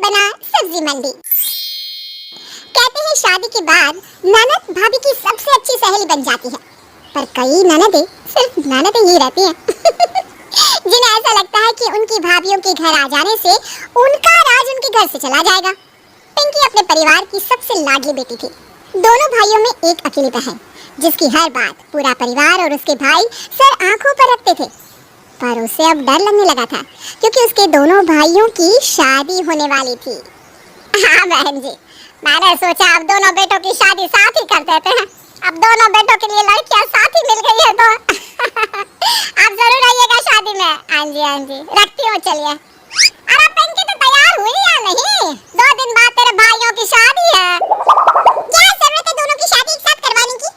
बना सब्जी मंडी। कहते हैं शादी के बाद ननद भाभी की सबसे अच्छी सहेली बन जाती है, पर कई ननदें सिर्फ ननदें ही रहती हैं जिन्हें ऐसा लगता है कि उनकी भाभीयों के घर आ जाने से उनका राज उनके घर से चला जाएगा। पिंकी अपने परिवार की सबसे लाडली बेटी थी। दोनों भाइयों में एक अकेली बहन, जिसकी हर बात पूरा परिवार और उसके भाई सर आंखों पर रखते थे। पर उसे अब डर लगने लगा था, क्योंकि उसके दोनों भाइयों की शादी होने वाली थी। हाँ बहन जी, मैंने सोचा अब दोनों बेटों की शादी साथ ही कर देते हैं। अब दोनों बेटों के लिए लड़कियां साथ ही मिल गई है तो आप जरूर आइएगा शादी में। हाँ जी रखती हूँ, चलिए। अरे पिंकी तो तैयार हुई या नहीं? 2 दिन बाद तेरे भाइयों की शादी है। क्या जरूरत है दोनों की शादी एक साथ करवाने की?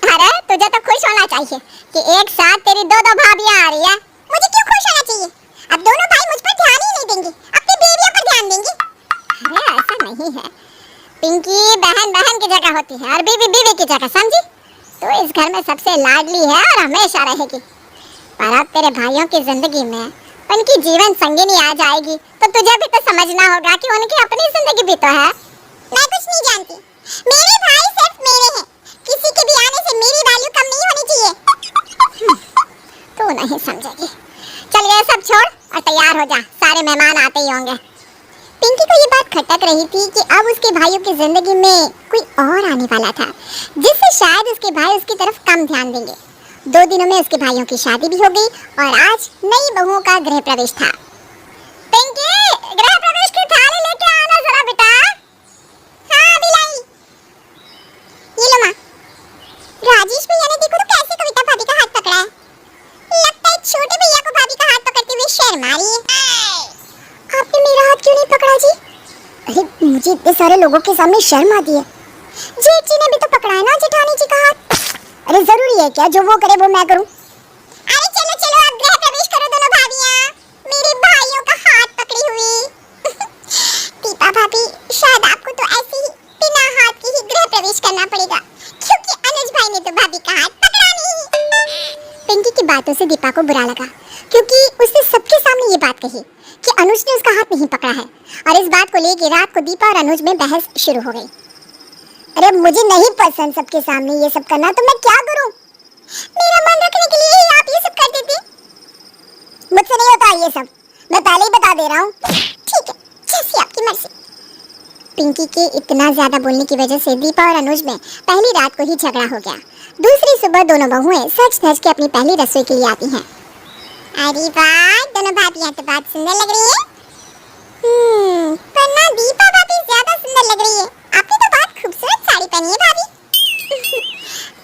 अरे तुझे तो खुश होना चाहिए कि एक साथ तेरी दो भाभियां आ रही है। मुझे क्यों खुश होना चाहिए? अब दोनों भाई मुझ पर ध्यान ही नहीं देंगे, अपनी बीवियों पर ध्यान देंगे। अरे ऐसा नहीं है पिंकी, बहन बहन की जगह होती है और बीवी बीवी की जगह, समझी? तो इस घर में सबसे लाडली है और हमेशा रहेगी। पर अब तेरे भाइयों की जिंदगी में उनकी जीवन संगिनी आ जाएगी तो तुझे भी तो समझना होगा कि उनकी अपनी जिंदगी भी तो है। मैं कुछ नहीं जानती, मेरे भाई सिर्फ मेरे हैं, किसी के भी आने से मेरी वैल्यू कम नहीं होनी चाहिए। तू नहीं समझेगी। चल ये सब छोड़ और तैयार हो जा, सारे मेहमान आते ही होंगे। पिंकी को ये बात खटक रही थी कि अब उसके भाइयों की जिंदगी में कोई और आने वाला था, जिससे शायद उसके भाई उसकी तरफ कम ध्यान देंगे। 2 दिनों में उसके भाइयों की शादी भी हो गई और आज नई बहुओं का गृह प्रवेश था। पिंकी, गृह प्रवेश की थाली लेके आना जरा बेटा। हाँ अभी लाई। ये लो माँ। राजेश भैया ने देखो तो कैसे कविता भाभी का हाथ पकड़ा है। लगता है छोटे भैया को भाभी का हाथ पकड़ते हुए शर्म आ रही है। आपने मेरा हाथ क्यों नहीं पकड़ा जी? अरे मुझे इतने सारे लोगों के सामने शर्म आती है। जेठ जी ने भी तो पकड़ा है ना जेठानी जी का हाथ। अरे जरूरी है क्या जो वो करे वो मैं करूं? अरे चलो चलो आप गृह प्रवेश करो दोनों भाभियां, मेरे भाइयों का हाथ पकड़ी हुई। दीपा भाभी, शायद आपको तो ऐसे ही बिना हाथ के ही गृह प्रवेश करना पड़ेगा, क्योंकि अनुज भाई ने तो भाभी का हाथ पकड़ा नहीं। पिंकी की बातों से दीपा को बुरा लगा, क्योंकि उसने सबके सामने ये बात कही कि अनुज ने उसका हाथ नहीं पकड़ा है। और इस बात को लेकर रात को दीपा और अनुज में बहस शुरू हो गई। अरे मुझे नहीं पसंद सबके सामने ये सब करना, तो मैं क्या करूं? मेरा मन रखने के लिए ही आप ये सब करते थे। मुझसे नहीं होता ये सब, मैं पहले ही बता दे रहा हूँ। ठीक है, जैसी आपकी मर्जी। पिंकी के इतना ज्यादा बोलने की वजह से दीपा और अनुज में पहली रात को ही झगड़ा हो गया। दूसरी सुबह दोनों बहुएं सच धज के अपनी पहली रसोई के लिए आती हैं। अरे वाह, दोनों भाभियां तो बहुत सुंदर लग रही है। पर ना दीपा भाभी ज्यादा सुंदर लग रही है। आपने तो बहुत खूबसूरत साड़ी पहनी है भाभी।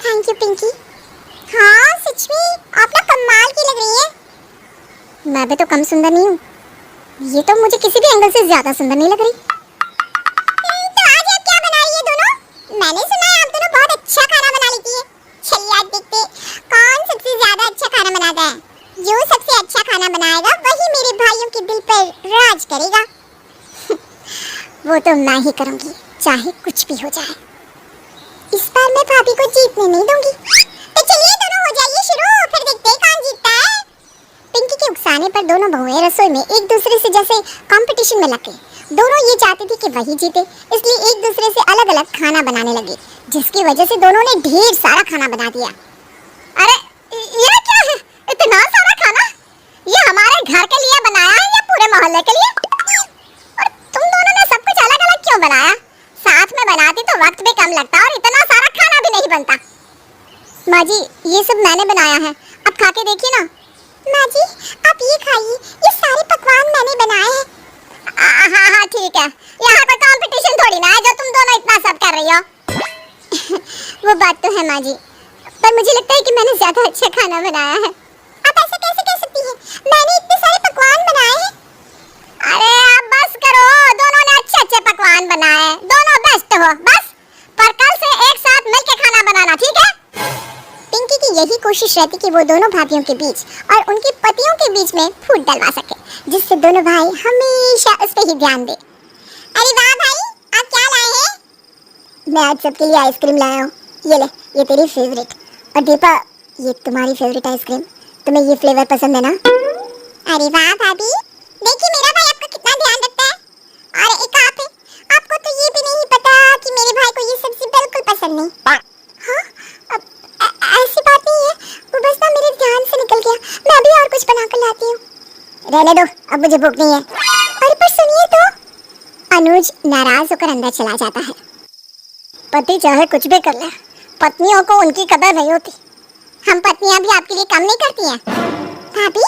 Thank you Pinky. हाँ सच में आप ना कमाल की लग रही है। मैं भी तो कम सुंदर नहीं हूँ, ये तो मुझे किसी भी एंगल से ज्यादा सुंदर नहीं लग रही। तो आज आप क्या बना रही है दोनों? मैंने सुना है आप दोनों बहुत अच्छा खाना बना लेती है। चलिए आज देखते कौन सबसे ज्यादा अच्छा खाना बनाता है। जो सबसे अच्छा खाना बनाएगा वही मेरे भाइयों के दिल पर राज करेगा। वो तो मैं ही करूंगी, चाहे कुछ भी हो जाए। इस बार मैं भाभी को जीतने नहीं दूंगी। तो चलिए दोनों हो जाइए शुरू, फिर देखते हैं कौन जीतता है। पिंकी के उकसाने पर दोनों बहुएं रसोई में एक दूसरे से जैसे कंपटीशन में लग गई। दोनों ये चाहती थी कि वही जीते, इसलिए एक दूसरे से अलग अलग खाना बनाने लगे, जिसकी वजह से दोनों ने ढेर सारा खाना बना दिया। अरे ये क्या है, इतना सारा खाना? ये हमारे घर के लिए बनाया है या पूरे मोहल्ले के लिए? और तुम दोनों ने सब कुछ अलग अलग क्यों बनाया? साथ में बनाती तो वक्त भी कम लगता और इतना सारा खाना भी नहीं बनता। माँ जी ये सब मैंने बनाया है, अब खा के देखिए ना। माँ जी आप ये खाइए, ये सारे पकवान मैंने बनाए हैं। हाँ ठीक है, यहाँ कोई कंपटीशन थोड़ी ना है जो तुम दोनों इतना सब कर रही हो। वो बात तो है माँ जी, पर मुझे लगता है कि मैंने ज्यादा अच्छा खाना बनाया है। आप ऐसे कैसे कह सकती हैं? मैंने इतने सारे पकवान बनाए हैं। अरे आप बस करो, दोनों ने अच्छे अच्छे पकवान बनाए हैं, दोनों बेस्ट हो बस। पर कल से एक साथ मिलकर खाना बनाना, ठीक है? पिंकी की यही कोशिश रहती कि वो दोनों भाभियों के बीच और उनके पतियों के बीच में फूट डलवा सके, जिससे दोनों भाई हमेशा उस पर ही ध्यान दे। अरे वाह भाई, आप क्या लाए हैं? मैं आज सबके लिए आइसक्रीम लाया हूँ। ये ले, ये तेरी फेवरेट। और दीपा ये तुम्हारी फेवरेट आइसक्रीम, तुम्हें ये फ्लेवर पसंद है ना? अरे वाह भाभी, देखिए मेरा भाई आपका कितना ध्यान रखता है। अब मुझे भूख नहीं है। अरे पर सुनिए तो, अनुज नाराज होकर अंदर चला जाता है। पति चाहे कुछ भी कर ले, पत्नियों को उनकी कदर नहीं होती। हम पत्नियां भी आपके लिए कम नहीं करती हैं। भाभी,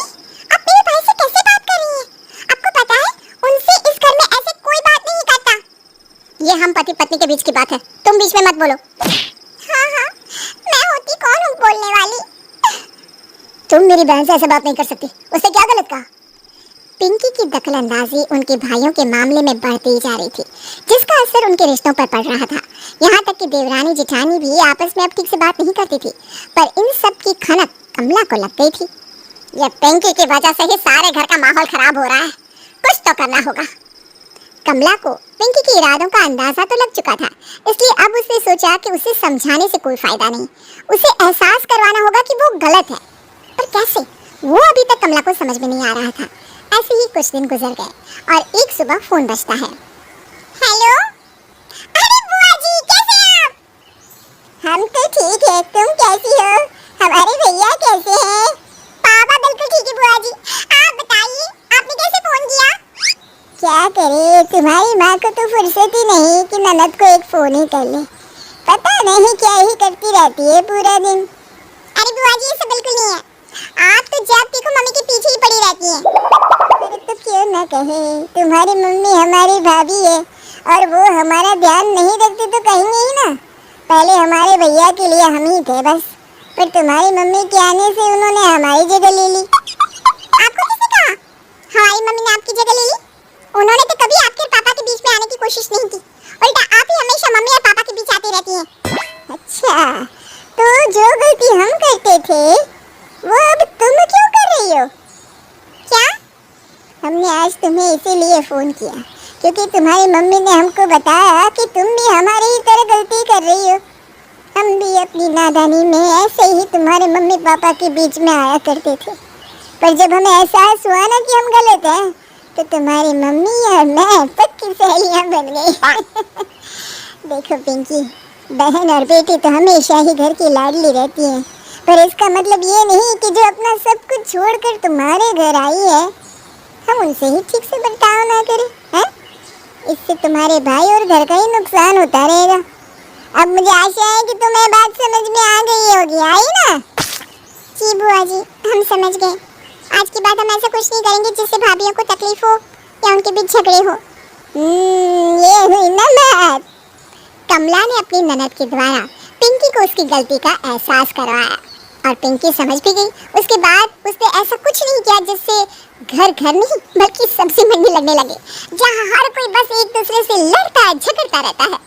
आप मेरे भाई से कैसे बात कर रही हैं? आपको पता है उनसे इस घर में ऐसे कोई बात नहीं करता। ये हम पति पत्नी के बीच की बात है, तुम बीच में मत बोलो। हाँ हाँ, मैं होती कौन हूँ बोलने वाली? तुम मेरी बहन से ऐसे बात नहीं कर सकती, उससे क्या गलत कहा? पिंकी की दखलंदाजी उनके भाइयों के मामले में बढ़ती जा रही थी, जिसका असर उनके रिश्तों पर पड़ रहा था। यहाँ तक कि देवरानी जेठानी भी आपस में अब ठीक से बात नहीं करती थी, पर इन सब की खनक कमला को लग गई थी। ये पिंकी की वजह से ही सारे घर का माहौल खराब हो रहा है, कुछ तो करना होगा। कमला को पिंकी के इरादों का अंदाजा तो लग चुका था, इसलिए अब उसने सोचा कि उसे समझाने से कोई फायदा नहीं, उसे एहसास करवाना होगा कि वो गलत है। पर कैसे, वो अभी तक कमला को समझ में नहीं आ रहा था। ऐसे ही कुछ दिन गुजर गए और एक सुबह फोन बजता है। हेलो, अरे बुआ जी कैसे हैं आप? हम तो ठीक है, तुम कैसी हो? हमारे भैया कैसे हैं? पापा बिल्कुल ठीक है बुआ जी। आप बताइए, आपने कैसे फोन किया? क्या करे, तुम्हारी माँ को तो फुर्सत ही नहीं कि ननद को एक फोन ही कर ले। पता नहीं क्या ही करती रहती है पूरा दिन। अरे बुआ जी ऐसा बिल्कुल नहीं है, आप तो जब देखो मम्मी के पीछे ही पड़ी रहती हैं। अरे तो क्यों ना कहे, तुम्हारी मम्मी हमारी भाभी है और वो हमारा ध्यान नहीं रखती तो कहेंगे ही ना। पहले हमारे भैया के लिए हम ही थे बस, पर तुम्हारी मम्मी के आने से उन्होंने हमारी जगह ले ली। आपको किसने कहा हमारी मम्मी ने आपकी जगह ले ली? उन्होंने तो कभी आपके और पापा के बीच में आने की कोशिश नहीं की, उल्टा आप ही हमेशा मम्मी और पापा के बीच आती रहती हैं। अच्छा, तो जो गलती हम करते थे वो अब तुम क्यों कर रही हो? क्या? हमने आज तुम्हें इसीलिए फोन किया क्योंकि तुम्हारी मम्मी ने हमको बताया कि तुम भी हमारी ही तरह गलती कर रही हो। हम भी अपनी नादानी में ऐसे ही तुम्हारे मम्मी पापा के बीच में आया करते थे, पर जब हमें एहसास हुआ ना कि हम गलत हैं, तो तुम्हारी मम्मी और मैं पक्की सहेलियां बन गई। देखो पिंकी, बहन और बेटी तो हमेशा ही घर की लाडली रहती हैं, पर इसका मतलब ये नहीं कि जो अपना सब कुछ छोड़कर तुम्हारे घर आई है, हम उनसे ही ठीक से बर्ताव ना करें, हैं? इससे तुम्हारे भाई और घर का ही नुकसान होता रहेगा। अब मुझे आशा है कि तुम्हें बात समझ में आ गई होगी, आई ना? जी बुआ जी, हम समझ गए। आज के बाद हम ऐसा कुछ नहीं करेंगे जिससे भाभियों को तकलीफ हो या उनके बीच झगड़े हो। ये हुई ना बात। कमला ने अपनी ननद के द्वारा पिंकी को उसकी गलती का एहसास करवाया और पिंकी समझ भी गई। उसके बाद उसने ऐसा कुछ नहीं किया जिससे घर घर नहीं बल्कि सब्जी मंडी लगने लगे, जहाँ हर कोई बस एक दूसरे से लड़ता झगड़ता रहता है।